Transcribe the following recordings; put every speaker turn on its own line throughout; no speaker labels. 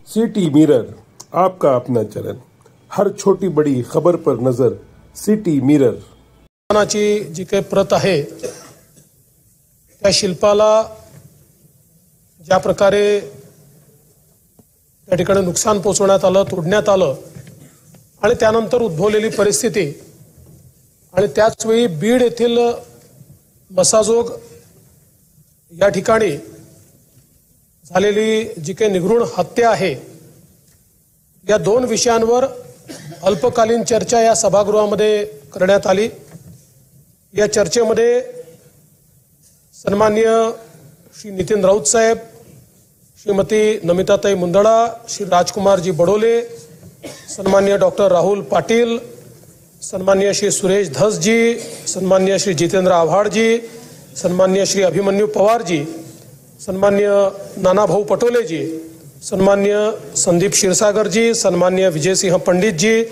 City mirror, आपका अपना channel, हर छोटी बड़ी खबर पर नजर। सिटी मिरर
जी काही प्रत आहे त्या शिल्पाला ज्या प्रकारे त्या ठिकाणी नुकसान पोहोचवण्यात आलं, तोडण्यात आलं आणि त्यानंतर उद्भवलेली परिस्थिती आणि त्याच वेळी बीड येथील मसाजोग या ठिकाणी झालेली जी काही निगृण हत्या आहे, या दोन विषयांवर अल्पकालीन चर्चा या सभागृहामध्ये करण्यात आली। या चर्चेमध्ये सन्माननीय श्री नितीन राऊत साहेब, श्रीमती नमिताताई मुंदडा, श्री राजकुमारजी बडोले, सन्माननीय डॉक्टर राहुल पाटील, सन्माननीय श्री सुरेश धस जी, सन्माननीय श्री जितेंद्र आव्हाड जी, सन्माननीय श्री अभिमन्यू पवार जी, सन्माननीय नाना भाऊ पटोले जी, सन्माननीय संदीप क्षीरसागर जी, सन्माननीय विजय सिंह पंडित जी,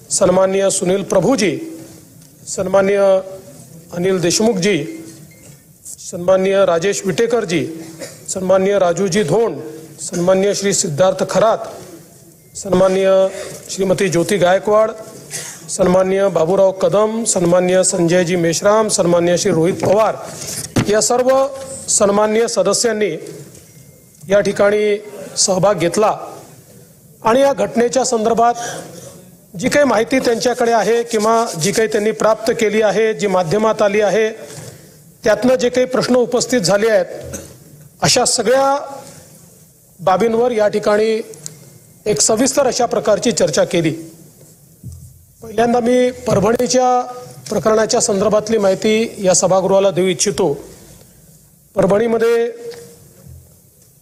सन्माननीय सुनील प्रभु जी, सन्माननीय अनिल देशमुख जी, सन्माननीय राजेश विटेकर जी, सन्माननीय राजू जी धोंड, सन्माननीय श्री सिद्धार्थ खरात, सन्माननीय श्रीमती ज्योति गायकवाड़, सन्माननीय बाबूराव कदम, सन्माननीय संजय जी मेश्राम, सन्माननीय श्री रोहित पवार, या सर्व सन्माननीय सदस्यांनी या ठिकाणी सहभाग घेतला आणि या घटनेच्या संदर्भात जी काही माहिती त्यांच्याकडे आहे किंवा जी काही त्यांनी प्राप्त केली आहे, जी माध्यमात आली आहे, त्यातनं जे काही प्रश्न उपस्थित झाले आहेत, अशा सगळ्या बाबींवर या ठिकाणी एक सविस्तर अशा प्रकारची चर्चा केली। पहिल्यांदा मी परभणीच्या प्रकरणाच्या संदर्भातली माहिती या सभागृहाला देऊ इच्छितो। परभणीमध्ये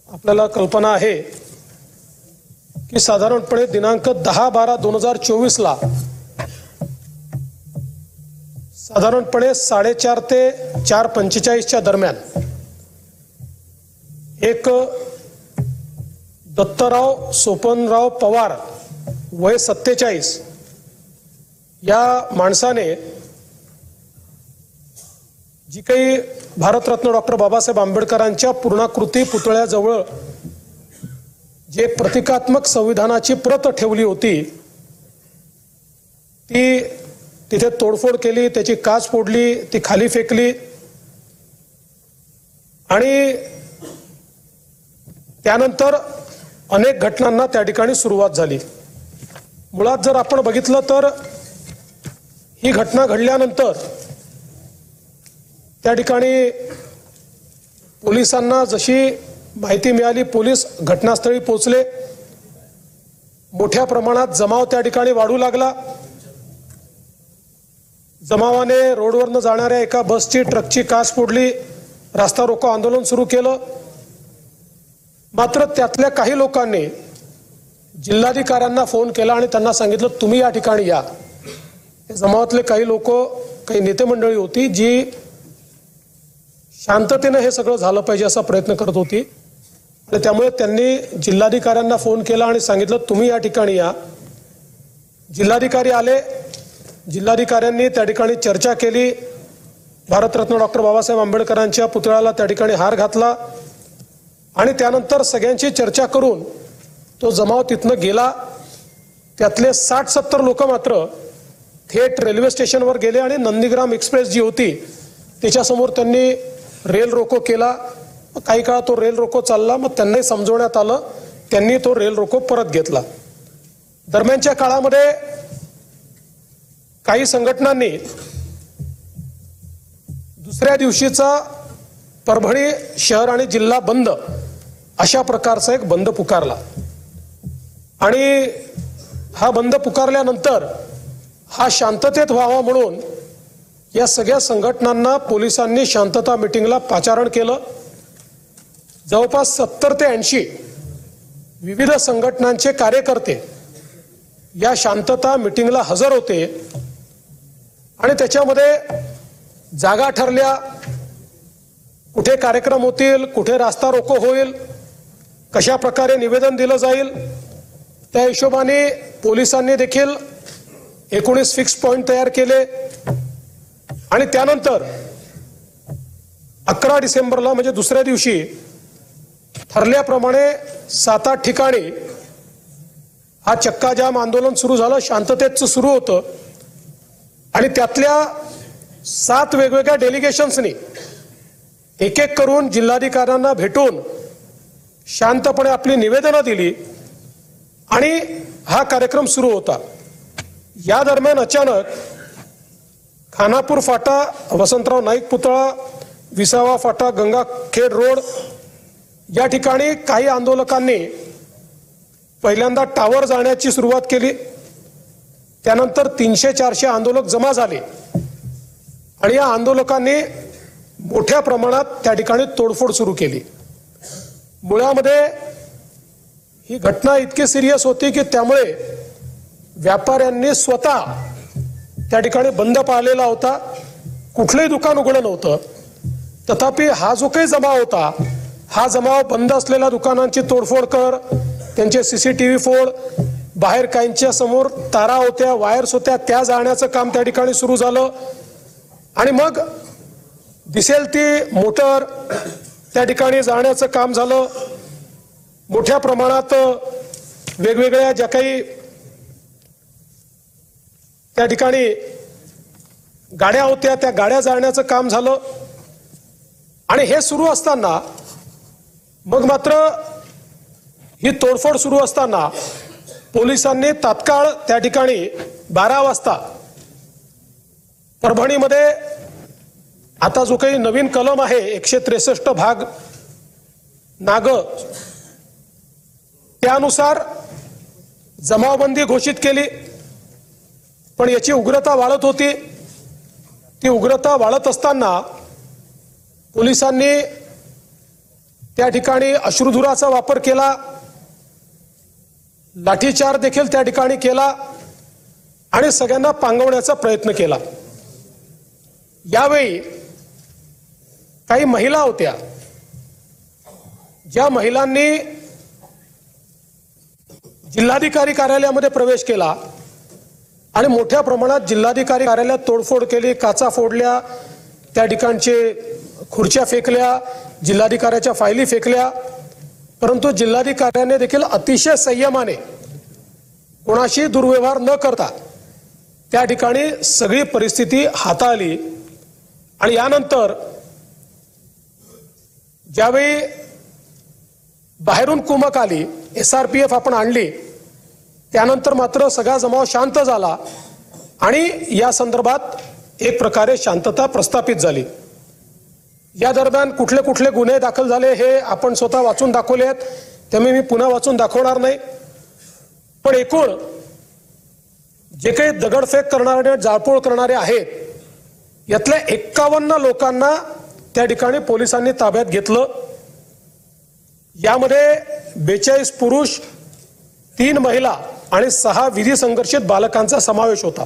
आपल्याला कल्पना आहे की साधारणपणे दिनांक 10/12/2024 ला साधारणपणे 4:30 ते 4:45 दरम्यान एक दत्तराव सोपनराव पवार वय 47 या माणसाने जी काही भारतरत्न डॉक्टर बाबासाहेब आंबेडकरांच्या पूर्णाकृती पुतळ्याजवळ जे प्रतिकात्मक संविधानाची प्रत ठेवली होती, ती तिथे तोडफोड केली, त्याची काच फोडली, ती खाली फेकली आणि त्यानंतर अनेक घटनांना त्या ठिकाणी सुरुवात झाली। मुळात जर आपण बघितलं तर ही घटना घडल्यानंतर त्या ठिकाणी पोलिसांना जशी माहिती मिळाली, पोलीस घटनास्थळी पोहोचले, मोठ्या प्रमाणात जमाव त्या ठिकाणी वाढू लागला। जमावाने रोडवरनं जाणाऱ्या एका बसची, ट्रकची काच फोडली, रास्ता रोको आंदोलन सुरू केलं। मात्र त्यातल्या काही लोकांनी जिल्हाधिकाऱ्यांना फोन केला आणि त्यांना सांगितलं तुम्ही या ठिकाणी या। जमावातले काही लोक, काही नेते मंडळी होती जी शांततेने हे सगळं झालं पाहिजे असा प्रयत्न करत होती आणि त्यामुळे त्यांनी जिल्हाधिकाऱ्यांना फोन केला आणि सांगितलं तुम्ही या ठिकाणी या। जिल्हाधिकारी आले, जिल्हाधिकाऱ्यांनी त्या ठिकाणी चर्चा केली, भारतरत्न डॉक्टर बाबासाहेब आंबेडकरांच्या पुतळ्याला त्या ठिकाणी हार घातला आणि त्यानंतर सगळ्यांची चर्चा करून तो जमाव तिथनं गेला। त्यातले 60-70 लोक मात्र थेट रेल्वे स्टेशनवर गेले आणि नंदीग्राम एक्सप्रेस जी होती त्याच्यासमोर त्यांनी रेल रोको केला। काही काळ तो रेल रोको चालला, मग त्यांनाही समजवण्यात आलं, त्यांनी तो रेल रोको परत घेतला। दरम्यानच्या काळामध्ये काही संघटनांनी दुसऱ्या दिवशीचा परभणी शहर आणि जिल्हा बंद अशा प्रकारचा एक बंद पुकारला आणि हा बंद पुकारल्यानंतर हा शांततेत व्हावा म्हणून या सगळ्या संघटनांना पोलिसांनी शांतता मीटिंगला पाचारण केलं। जवळपास 70 ते 80 विविध संघटनांचे कार्यकर्ते या शांतता मीटिंगला हजर होते आणि त्याच्यामध्ये जागा ठरल्या, कुठे कार्यक्रम होतील, कुठे रास्ता रोको होईल, कशा प्रकारे निवेदन दिलं जाईल, त्या हिशोबाने पोलिसांनी देखील 19 फिक्स पॉइंट तयार केले आणि त्यानंतर 11 डिसेंबरला म्हणजे दुसऱ्या दिवशी ठरल्याप्रमाणे 7-8 ठिकाणी हा चक्काजाम आंदोलन सुरू झालं, शांततेचं सुरू होतं आणि त्यातल्या 7 वेगवेगळ्या डेलिगेशन्सनी एक एक करून जिल्हाधिकाऱ्यांना भेटून शांतपणे आपली निवेदनं दिली आणि हा कार्यक्रम सुरू होता। या दरम्यान अचानक खानापूर फाटा, वसंतराव नाईक पुतळा, विसावा फाटा, गंगाखेड रोड या ठिकाणी काही आंदोलकांनी पहिल्यांदा टावर जाळण्याची सुरुवात केली। त्यानंतर 300-400 आंदोलक जमा झाले आणि या आंदोलकांनी मोठ्या प्रमाणात त्या ठिकाणी तोडफोड सुरू केली। मुळामध्ये ही घटना इतकी सिरियस होती की त्यामुळे व्यापाऱ्यांनी स्वतः त्या ठिकाणी बंद पाळलेला होता, कुठलंही दुकान उघडं नव्हतं। तथापि हा जो काही जमाव होता, हा जमाव बंद असलेल्या दुकानांची तोडफोड कर, त्यांचे CCTV फोड, बाहेर काहींच्या समोर तारा होत्या, वायर्स होत्या, त्या जाळण्याचं काम त्या ठिकाणी सुरू झालं आणि मग दिसेल ती मोटर त्या ठिकाणी जाळण्याचं काम झालं। मोठ्या प्रमाणात वेगवेगळ्या ज्या काही त्या ठिकाणी गाड्या होत्या त्या गाड्या जाळण्याचं काम झालं आणि हे सुरू असताना मग मात्र ही तोडफोड सुरू असताना पोलिसांनी तात्काळ त्या ठिकाणी 12 वाजता परभणीमध्ये आता जो काही नवीन कलम आहे 163 भाग नाग त्यानुसार जमावबंदी घोषित केली। पण याची उग्रता वाढत होती। ती उग्रता वाढत असताना पोलिसांनी त्या ठिकाणी अश्रुधुराचा वापर केला, लाठीचार्ज देखील त्या ठिकाणी केला आणि सगळ्यांना पांगवण्याचा प्रयत्न केला। यावेळी काही महिला होत्या, ज्या महिलांनी जिल्हाधिकारी कार्यालयामध्ये प्रवेश केला आणि मोठ्या प्रमाणात जिल्हाधिकारी कार्यालयात तोडफोड केली, काचा फोडल्या, त्या ठिकाणचे खुर्च्या फेकल्या, जिल्हाधिकाऱ्याच्या फायली फेकल्या। परंतु जिल्हाधिकाऱ्याने देखील अतिशय संयमाने कोणाशी दुर्व्यवहार न करता त्या ठिकाणी सगळी परिस्थिती हाताळली आणि यानंतर ज्यावेळी बाहेरून कुमक आली, SRPF आपण आणली, त्यानंतर मात्र सगळा जमाव शांत झाला आणि या संदर्भात एक प्रकारे शांतता प्रस्थापित झाली। या दरम्यान कुठले कुठले गुन्हे दाखल झाले हे आपण स्वतः वाचून दाखवले आहेत, त्यामुळे मी पुन्हा वाचून दाखवणार नाही। पण एकूण जे काही दगडफेक करणारे, जाळपोळ करणारे आहेत, यातल्या 51 लोकांना त्या ठिकाणी पोलिसांनी ताब्यात घेतलं। यामध्ये 42 पुरुष, 3 महिला आणि 6 विधी संघर्षित बालकांचा समावेश होता।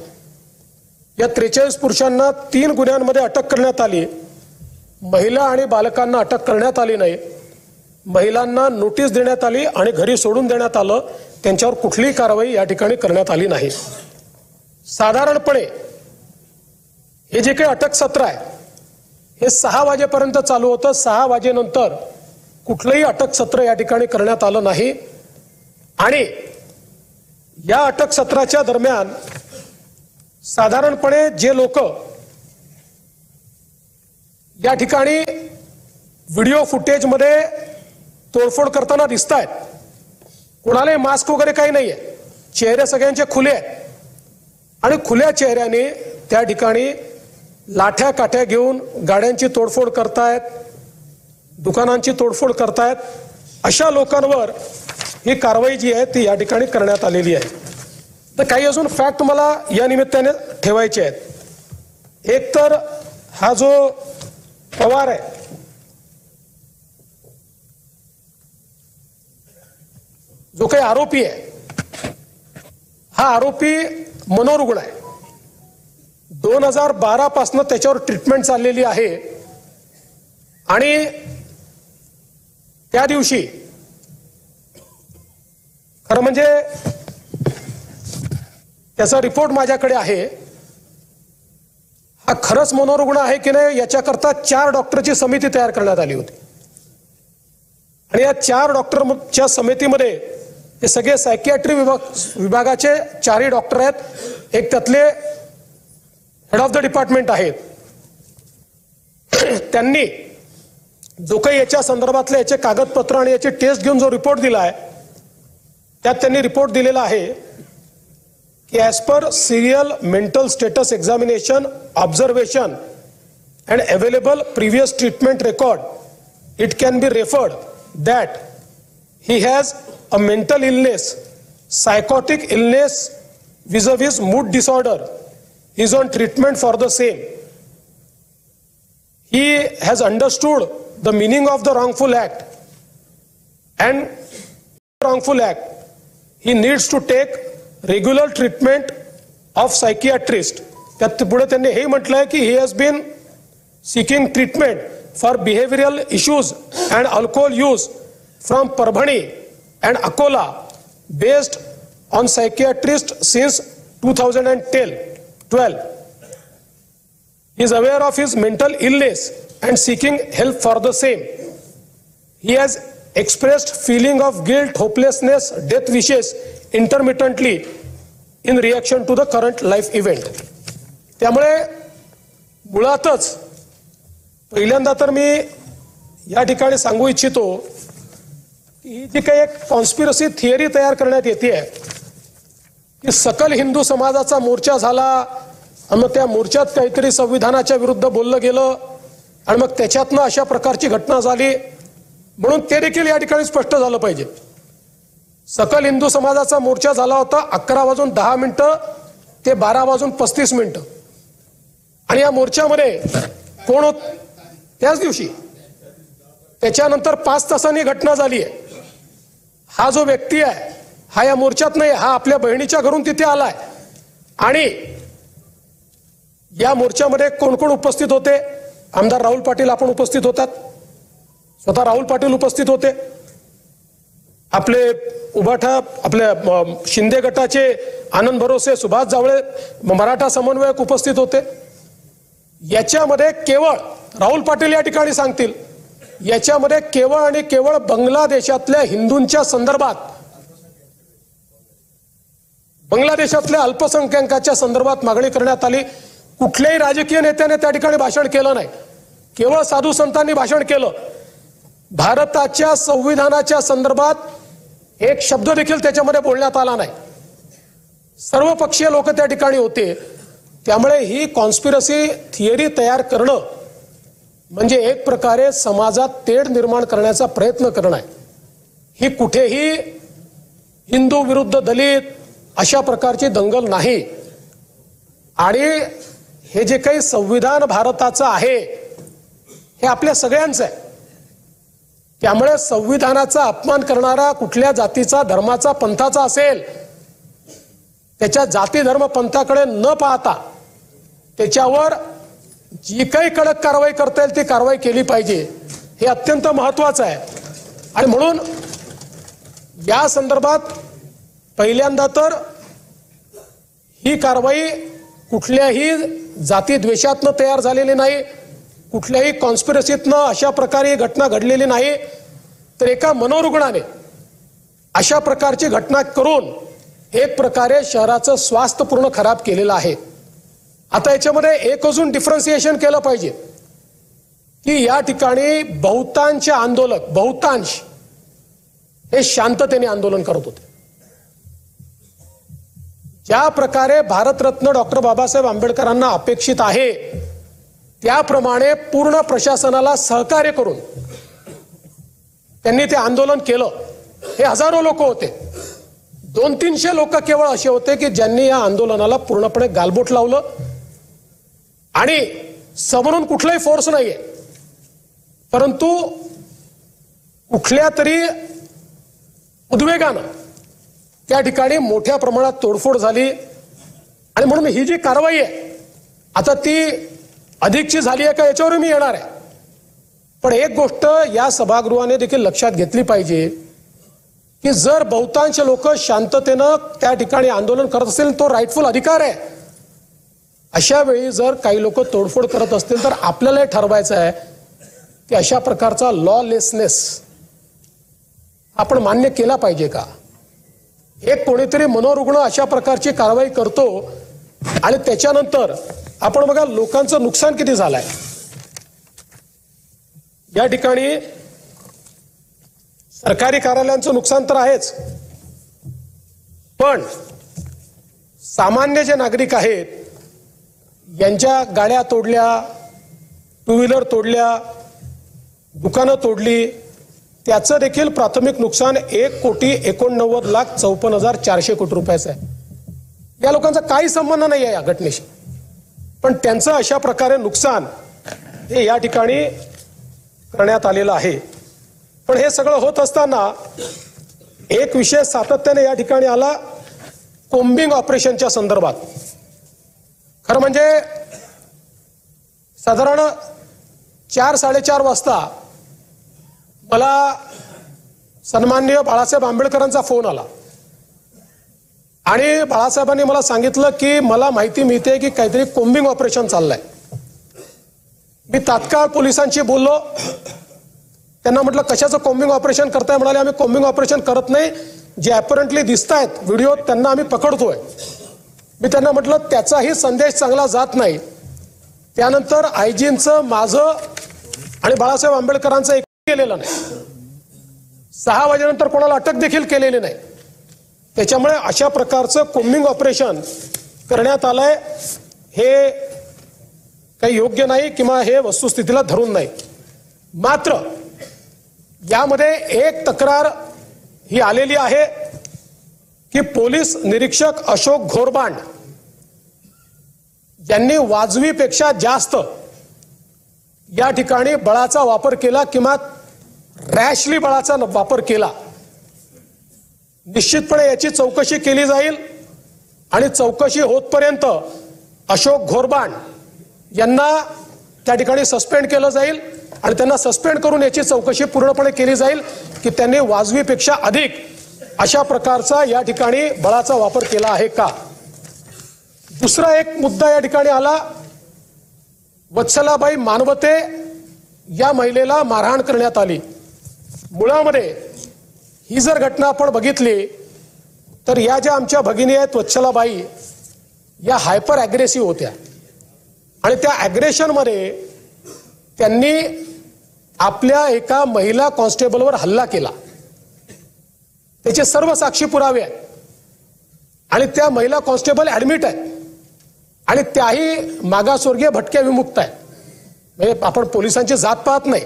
या 43 पुरुषांना 3 गुन्ह्यांमध्ये अटक करण्यात आली। महिला आणि बालकांना अटक करण्यात आली नाही। महिलांना नोटीस देण्यात आली आणि घरी सोडून देण्यात आलं, त्यांच्यावर कुठलीही कारवाई या ठिकाणी करण्यात आली नाही। साधारणपणे हे जे काही अटक सत्र आहे हे 6 वाजेपर्यंत चालू होतं। 6 वाजेनंतर कुठलंही अटक सत्र या ठिकाणी करण्यात आलं नाही आणि या अटक सत्राच्या दरम्यान साधारणपणे जे लोक या ठिकाणी व्हिडिओ फुटेजमध्ये तोडफोड करताना दिसत आहेत, कोणालाही मास्क वगैरे काही नाहीये, चेहरे सगळ्यांचे खुले आहेत आणि खुल्या चेहऱ्याने त्या ठिकाणी लाठ्या काठ्या घेऊन गाड्यांची तोडफोड करतायत, दुकानांची तोडफोड करतायत। अशा लोकांवर ही कारवाई जी आहे ती या ठिकाणी करण्यात आलेली आहे। तर काही अजून फॅक्ट मला या निमित्ताने ठेवायचे आहेत। एक तर हा जो पवार आहे, जो काही आरोपी आहे, हा आरोपी मनोरुग्ण आहे। 2012 पासून त्याच्यावर ट्रीटमेंट चाललेली आहे आणि त्या दिवशी खरं म्हणजे त्याचा रिपोर्ट माझ्याकडे आहे। हा खरंच मनोरुग्ण आहे की नाही याच्याकरता 4 डॉक्टरची समिती तयार करण्यात आली होती आणि या 4 डॉक्टरच्या समितीमध्ये हे सगळे सायकियाट्री विभागाचे 4 डॉक्टर आहेत. एक त्यातले हेड ऑफ द डिपार्टमेंट आहेत. त्यांनी जो काही याच्या संदर्भातले याचे कागदपत्र आणि याची टेस्ट घेऊन जो रिपोर्ट दिला आहे त्यात त्यांनी रिपोर्ट दिलेला आहे की as per serial mental status examination observation and available previous treatment record, it can be referred that he has a mental illness, psychotic illness vis-a-vis mood disorder. He is on treatment for the same. He has understood the meaning of the wrongful act and wrongful act. He needs to take regular treatment of psychiatrist. त्यात पुढे त्यांनी हे म्हटलंय की he has been seeking treatment for behavioral issues and alcohol use from Parbhani and Akola based on psychiatrist since 2012. He is aware of his mental illness and seeking help for the same. He has expressed feeling of guilt, hopelessness, death wishes intermittently in reaction to the current life event. त्यामुळे मुळातच पहिल्यांदा तर मी या ठिकाणी सांगू इच्छितो की ही जी काही एक कॉन्स्पिरसी थिअरी तयार करण्यात येते की सकल हिंदू समाजाचा मोर्चा झाला आणि मग त्या मोर्चात काहीतरी संविधानाच्या विरुद्ध बोललं गेलं आणि मग त्याच्यातनं अशा प्रकारची घटना झाली म्हणून ते देखील या ठिकाणी स्पष्ट झालं पाहिजे. सकल हिंदू समाजाचा मोर्चा झाला होता 11:10 ते 12:35 आणि या मोर्चामध्ये कोण होत त्याच दिवशी त्याच्यानंतर 5 तासांनी घटना झाली आहे. हा जो व्यक्ती आहे हा या मोर्चात नाही, हा आपल्या बहिणीच्या घरून तिथे आलाय. आणि या मोर्चामध्ये कोण कोण उपस्थित होते? आमदार राहुल पाटील आपण उपस्थित होतात, स्वतः राहुल पाटील उपस्थित होते, आपले उभाठा आपल्या शिंदे गटाचे आनंद भरोसे, सुभाष जावळे, मराठा समन्वयक उपस्थित होते. याच्यामध्ये केवळ राहुल पाटील या ठिकाणी सांगतील, याच्यामध्ये केवळ आणि केवळ बांगलादेशातल्या हिंदूंच्या संदर्भात, बांगलादेशातल्या अल्पसंख्याकांच्या संदर्भात मागणी करण्यात आली. कुठल्याही राजकीय नेत्याने त्या ठिकाणी भाषण केलं नाही, केवळ साधू संतांनी भाषण केलं. भारताच्या संविधानाच्या संदर्भात एक शब्द देखील त्याच्यामध्ये बोलण्यात आला नाही. सर्वपक्षीय लोक त्या ठिकाणी होते. त्यामुळे ही कॉन्स्पिरसी थिअरी तयार करणं म्हणजे एक प्रकारे समाजात तेढ निर्माण करण्याचा प्रयत्न करणं आहे. ही कुठेही हिंदू विरुद्ध दलित अशा प्रकारची दंगल नाही. आणि हे जे काही संविधान भारताचं आहे हे आपल्या सगळ्यांचं आहे. त्यामुळे संविधानाचा अपमान करणारा कुठल्या जातीचा, धर्माचा, पंथाचा असेल, त्याच्या जाती धर्म पंथाकडे न पाहता त्याच्यावर जी काही कडक कारवाई करता येईल ती कारवाई केली पाहिजे. हे अत्यंत महत्त्वाचं आहे. आणि म्हणून या संदर्भात पहिल्यांदा तर ही कारवाई कुठल्याही जाती द्वेषातनं तयार झालेली नाही, कुठल्याही कॉन्स्पिरसीतनं अशा प्रकारे घटना घडलेली नाही, तर एका मनोरुग्णाने अशा प्रकारची घटना करून एक प्रकारे शहराचं स्वास्थ्य पूर्ण खराब केलेलं आहे. आता याच्यामध्ये एक अजून डिफरन्सिएशन केलं पाहिजे की या ठिकाणी बहुतांश आंदोलक, बहुतांश हे शांततेने आंदोलन करत होते. ज्या प्रकारे भारतरत्न डॉक्टर बाबासाहेब आंबेडकरांना अपेक्षित आहे त्याप्रमाणे पूर्ण प्रशासनाला सहकार्य करून त्यांनी ते आंदोलन केलं. हे हजारो लोक होते. 200-300 लोक केवळ असे होते की ज्यांनी या आंदोलनाला पूर्णपणे गालबोट लावलं आणि समोरून कुठलाही फोर्स नाहीये, परंतु कुठल्या तरी उद्वेगानं त्या ठिकाणी मोठ्या प्रमाणात तोडफोड झाली. आणि म्हणून ही जी कारवाई आहे आता ती अधिकची झाली आहे का याच्यावर मी येणार आहे. पण एक गोष्ट या सभागृहाने देखील लक्षात घेतली पाहिजे की जर बहुतांश लोक शांततेनं त्या ठिकाणी आंदोलन करत असतील तो राईटफुल अधिकार आहे. अशा वेळी जर काही लोक तोडफोड करत असतील तर आपल्याला ठरवायचं आहे की अशा प्रकारचा लॉलेसनेस आपण मान्य केला पाहिजे का. एक कोणीतरी मनोरुग्ण अशा प्रकारची कारवाई करतो आणि त्याच्यानंतर आपण बघा लोकांचं नुकसान किती झालंय। या ठिकाणी सरकारी कार्यालयांचं नुकसान तर आहेच, पण सामान्य जे नागरिक आहेत यांच्या गाड्या तोडल्या, टू व्हीलर तोडल्या, दुकानं तोडली, त्याचं देखील प्राथमिक नुकसान 1,89,54,400 कोटी रुपयाचं आहे। या लोकांचा काही संबंध नाही आहे या घटनेशी, पण त्यांचं अशा प्रकारे नुकसान हे या ठिकाणी करण्यात आलेलं आहे। पण हे सगळं होत असताना एक विषय सातत्याने या ठिकाणी आला, कोम्बिंग ऑपरेशनच्या संदर्भात। खरं म्हणजे साधारण 4-4:30 वाजता मला सन्माननीय बाळासाहेब आंबेडकरांचा फोन आला आणि बाळासाहेबांनी मला सांगितलं की मला माहिती मिळते की काहीतरी कोम्बिंग ऑपरेशन चाललंय। मी तात्काळ पोलिसांशी बोललो, त्यांना म्हटलं कशाचं कोम्बिंग ऑपरेशन करताय? म्हणाले आम्ही कोम्बिंग ऑपरेशन करत नाही, जे अपरंटली दिसत आहेत व्हिडिओ त्यांना आम्ही पकडतोय। मी त्यांना म्हटलं त्याचाही संदेश चांगला जात नाही। त्यानंतर आयजींचं, माझं आणि बाळासाहेब आंबेडकरांचं एक केलेलं नाही, 6 वाजेनंतर कोणाला अटक देखील केलेली नाही। त्याच्यामुळे अशा प्रकारचं कोम्बिंग ऑपरेशन करण्यात आलंय हे काही योग्य नाही किंवा हे वस्तुस्थितीला धरून नाही। मात्र यामध्ये एक तक्रार ही आलेली आहे की पोलीस निरीक्षक अशोक घोरबांड यांनी वाजवीपेक्षा जास्त या ठिकाणी बळाचा वापर केला किंवा रॅशली बळाचा वापर केला। निश्चितपणे याची चौकशी केली जाईल आणि चौकशी होतपर्यंत अशोक घोरबांड यांना त्या ठिकाणी सस्पेंड केलं जाईल आणि त्यांना सस्पेंड करून याची चौकशी पूर्णपणे केली जाईल की त्यांनी वाजवीपेक्षा अधिक अशा प्रकारचा या ठिकाणी बळाचा वापर केला आहे का। दुसरा एक मुद्दा या ठिकाणी आला, वत्सलाबाई मानवते या महिलेला मारहाण करण्यात आली। मुळामध्ये ही जर घटना आपण बघितली तर या ज्या आमच्या भगिनी आहेत वत्सलाबाई, या हायपर ॲग्रेसिव्ह होत्या आणि त्या ॲग्रेशनमध्ये त्यांनी आपल्या एका महिला कॉन्स्टेबलवर हल्ला केला। त्याचे सर्व साक्षी पुरावे आहेत आणि त्या महिला कॉन्स्टेबल ॲडमिट आहेत आणि त्याही मागासवर्गीय भटक्या विमुक्त आहेत। म्हणजे आपण पोलिसांची जात पाहत नाही।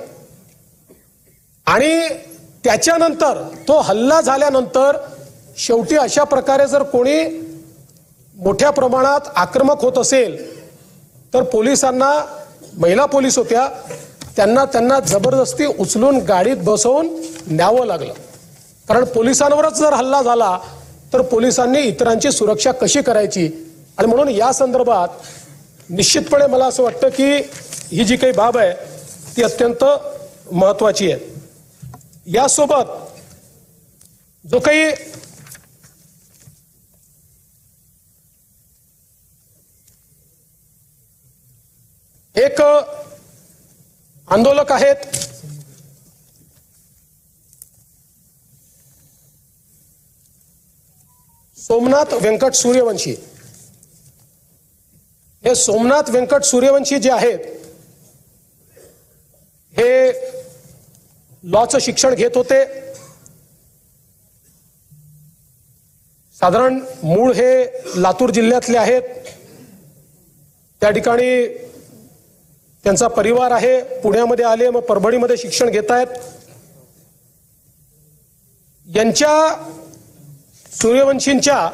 आणि त्याच्यानंतर तो हल्ला झाल्यानंतर शेवटी अशा प्रकारे जर कोणी मोठ्या प्रमाणात आक्रमक होत असेल तर पोलिसांना, महिला पोलीस होत्या, त्यांना जबरदस्ती उचलून गाडीत बसवून न्यावं लागलं। कारण पोलिसांवरच जर हल्ला झाला तर पोलिसांनी इतरांची सुरक्षा कशी करायची, आणि म्हणून या संदर्भात निश्चितपणे मला असं वाटतं की ही जी काही बाब आहे ती अत्यंत महत्त्वाची आहे। यासोबत जो काही एक आंदोलक आहेत सोमनाथ व्यंकट सूर्यवंशी, हे सोमनाथ व्यंकट सूर्यवंशी जे आहेत हे लॉचं शिक्षण घेत होते। साधारण मूळ हे लातूर जिल्ह्यातले आहेत, त्या ठिकाणी त्यांचा परिवार आहे, पुण्यामध्ये आले, मग परभणीमध्ये शिक्षण घेत आहेत। यांच्या सूर्यवंशींच्या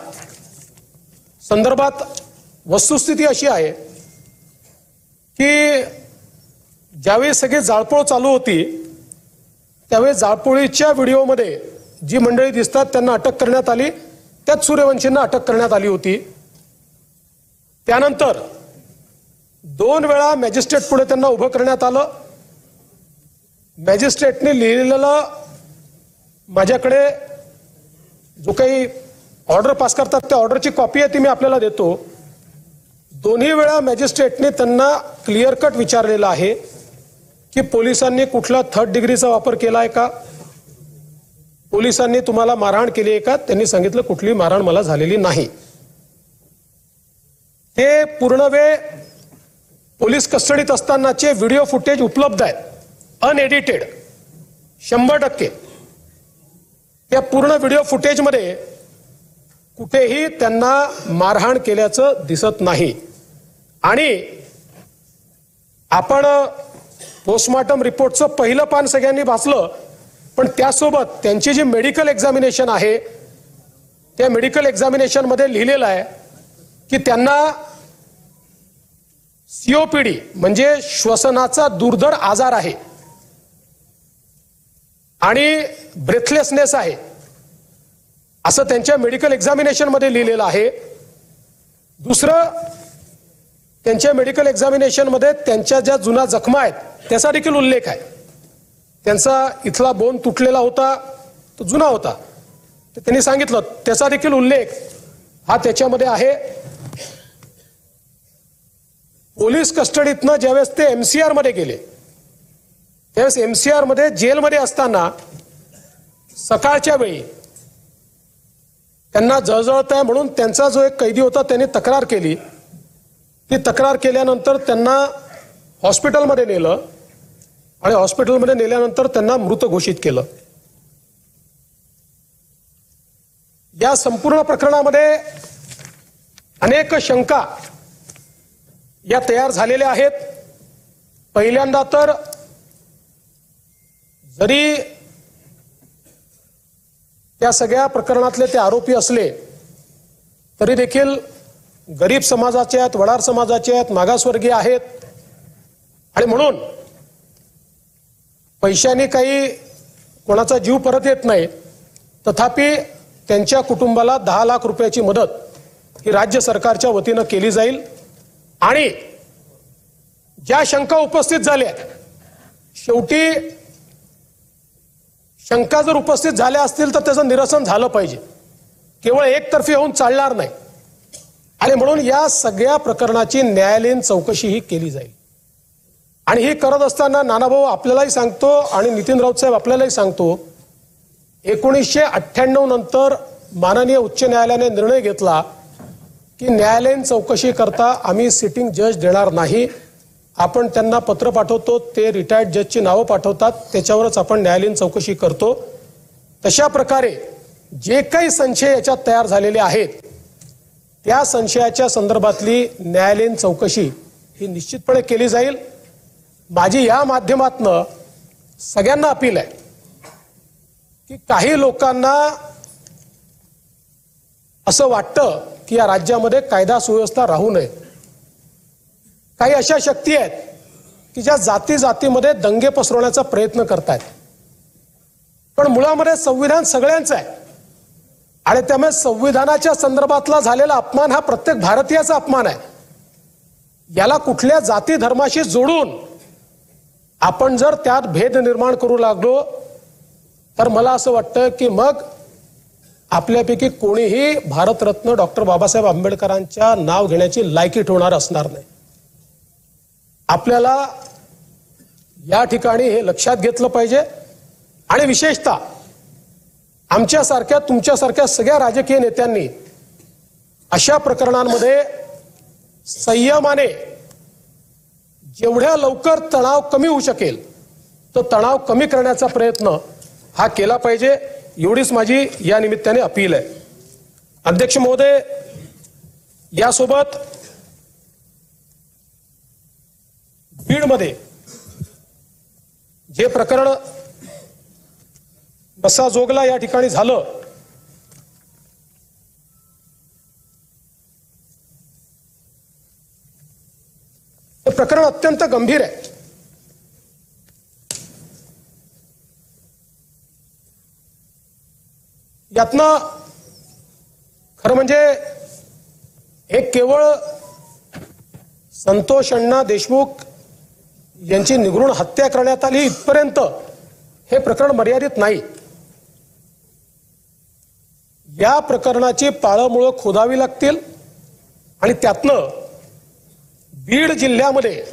संदर्भात वस्तुस्थिती अशी आहे की ज्यावेळी सगळी जाळपोळ चालू होती त्यावेळी जाळपोळीच्या व्हिडिओमध्ये जी मंडळी दिसतात त्यांना अटक करण्यात आली, त्यात सूर्यवंशींना अटक करण्यात आली होती। त्यानंतर 2 वेळा मॅजिस्ट्रेट पुढे त्यांना उभं करण्यात आलं। मॅजिस्ट्रेटने लिहिलेलं माझ्याकडे जो काही ऑर्डर पास करतात त्या ऑर्डरची कॉपी आहे ती मी आपल्याला देतो। दोन्ही वेळा मॅजिस्ट्रेटने त्यांना क्लिअर कट विचारलेलं आहे की पोलिसांनी कुठला 3rd डिग्रीचा वापर केलाय का, पोलिसांनी तुम्हाला मारहाण केली आहे का? त्यांनी सांगितलं कुठली मारहाण मला झालेली नाही. ते पूर्ण वेळ पोलीस कस्टडीत असतानाचे व्हिडिओ फुटेज उपलब्ध आहेत, अनएडिटेड 100%. त्या पूर्ण व्हिडिओ फुटेजमध्ये कुठेही त्यांना मारहाण केल्याचं दिसत नाही. आणि आपण पोस्टमॉर्टम रिपोर्टचं पहिलं पान सगळ्यांनी वाचलं, पण त्यासोबत त्यांची जी मेडिकल एक्झामिनेशन आहे त्या मेडिकल एक्झामिनेशन मध्ये लिहिलेलं आहे की त्यांना सीओपीडी म्हणजे श्वसनाचा दुर्धर आजार आहे आणि ब्रेथलेसनेस आहे, असं त्यांच्या मेडिकल एक्झामिनेशन मध्ये लिहिलेलं आहे. दुसरं, त्यांच्या मेडिकल एक्झामिनेशन मध्ये त्यांच्या ज्या जुना जखमा आहेत त्याचा देखील उल्लेख आहे. त्यांचा इथला बोन तुटलेला होता, तो जुना होता, तर त्यांनी सांगितलं त्याचा देखील उल्लेख हा त्याच्यामध्ये आहे. पोलीस कस्टडीतनं ज्यावेळेस ते एमसीआर मध्ये गेले त्यावेळेस एमसीआर मध्ये जेलमध्ये असताना सकाळच्या वेळी त्यांना जळजळत आहे म्हणून त्यांचा जो एक कैदी होता त्यांनी तक्रार केली. ती तक्रार केल्यानंतर त्यांना हॉस्पिटलमध्ये नेलं आणि हॉस्पिटलमध्ये नेल्यानंतर त्यांना मृत घोषित केलं. या संपूर्ण प्रकरणामध्ये अनेक शंका या तयार झालेल्या आहेत. पहिल्यांदा तर जरी त्या सगळ्या प्रकरणातले ते आरोपी असले तरी देखील गरीब समाजाचे आहेत, वडार समाजाचे आहेत, मागासवर्गीय आहेत आणि म्हणून पैशाने काही कोणाचा जीव परत येत नाही. तथापि त्यांच्या कुटुंबाला 10 लाख रुपयाची मदत ही राज्य सरकारच्या वतीनं केली जाईल. आणि ज्या शंका उपस्थित झाल्या, शेवटी शंका जर उपस्थित झाल्या असतील तर त्याचं निरसन झालं पाहिजे, केवळ एकतर्फी होऊन चालणार नाही. आणि म्हणून या सगळ्या प्रकरणाची न्यायालयीन चौकशी ही केली जाईल. आणि ही करत असताना नानाभाऊ आपल्यालाही सांगतो आणि नितीन राऊत साहेब आपल्यालाही सांगतो, 1998 नंतर माननीय उच्च न्यायालयाने निर्णय घेतला की न्यायालयीन चौकशी करता आम्ही सिटिंग जज देणार नाही. आपण त्यांना पत्र पाठवतो, ते रिटायर्ड जजची नावं पाठवतात, त्याच्यावरच आपण न्यायालयीन चौकशी करतो. तशा प्रकारे जे काही संशय याच्यात तयार झालेले आहेत त्या संशयाच्या संदर्भातली न्यायालयीन चौकशी ही निश्चितपणे केली जाईल. माझी या माध्यमातनं सगळ्यांना अपील आहे की काही लोकांना असं वाटतं की या राज्यामध्ये कायदा सुव्यवस्था राहू नये. काही अशा शक्ती आहेत की ज्या जाती जातीमध्ये दंगे पसरवण्याचा प्रयत्न करतायत. पण मुळामध्ये संविधान सगळ्यांचं आहे आणि त्यामुळे संविधानाच्या संदर्भातला झालेला अपमान हा प्रत्येक भारतीयाचा अपमान आहे. याला कुठल्या जाती धर्माशी जोडून आपण जर त्यात भेद निर्माण करू लागलो तर मला असं वाटतं की मग आपल्यापैकी कोणीही भारतरत्न डॉक्टर बाबासाहेब आंबेडकरांच्या नाव घेण्याची लायकी ठेवणार असणार नाही. आपल्याला या ठिकाणी हे लक्षात घेतलं पाहिजे. आणि विशेषतः आमच्यासारख्या तुमच्यासारख्या सगळ्या राजकीय नेत्यांनी अशा प्रकरणांमध्ये संयमाने जेवढ्या लवकर तणाव कमी होऊ शकेल तो तणाव कमी करण्याचा प्रयत्न हा केला पाहिजे. एवढीच माझी या निमित्ताने अपील आहे. अध्यक्ष महोदय, यासोबत बीडमध्ये जे प्रकरण बसाजोगला या ठिकाणी झालं, ते प्रकरण अत्यंत गंभीर आहे. यातनं खरं म्हणजे एक केवळ संतोष अण्णा देशमुख यांची निगृण हत्या करण्यात आली इथपर्यंत हे प्रकरण मर्यादित नाही. या प्रकरणाची पाळंमुळं खोदावी लागतील आणि त्यातनं बीड जिल्ह्यामध्ये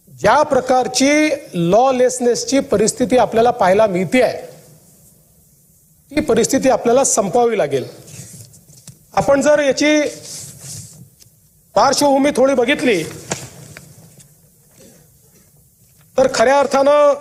ज्या प्रकारची लॉलेसनेसची परिस्थिती आपल्याला पाहायला मिळते आहे ही परिस्थिती आपल्याला संपवावी लागेल. आपण जर याची पार्श्वभूमी थोडी बघितली तर खऱ्या अर्थानं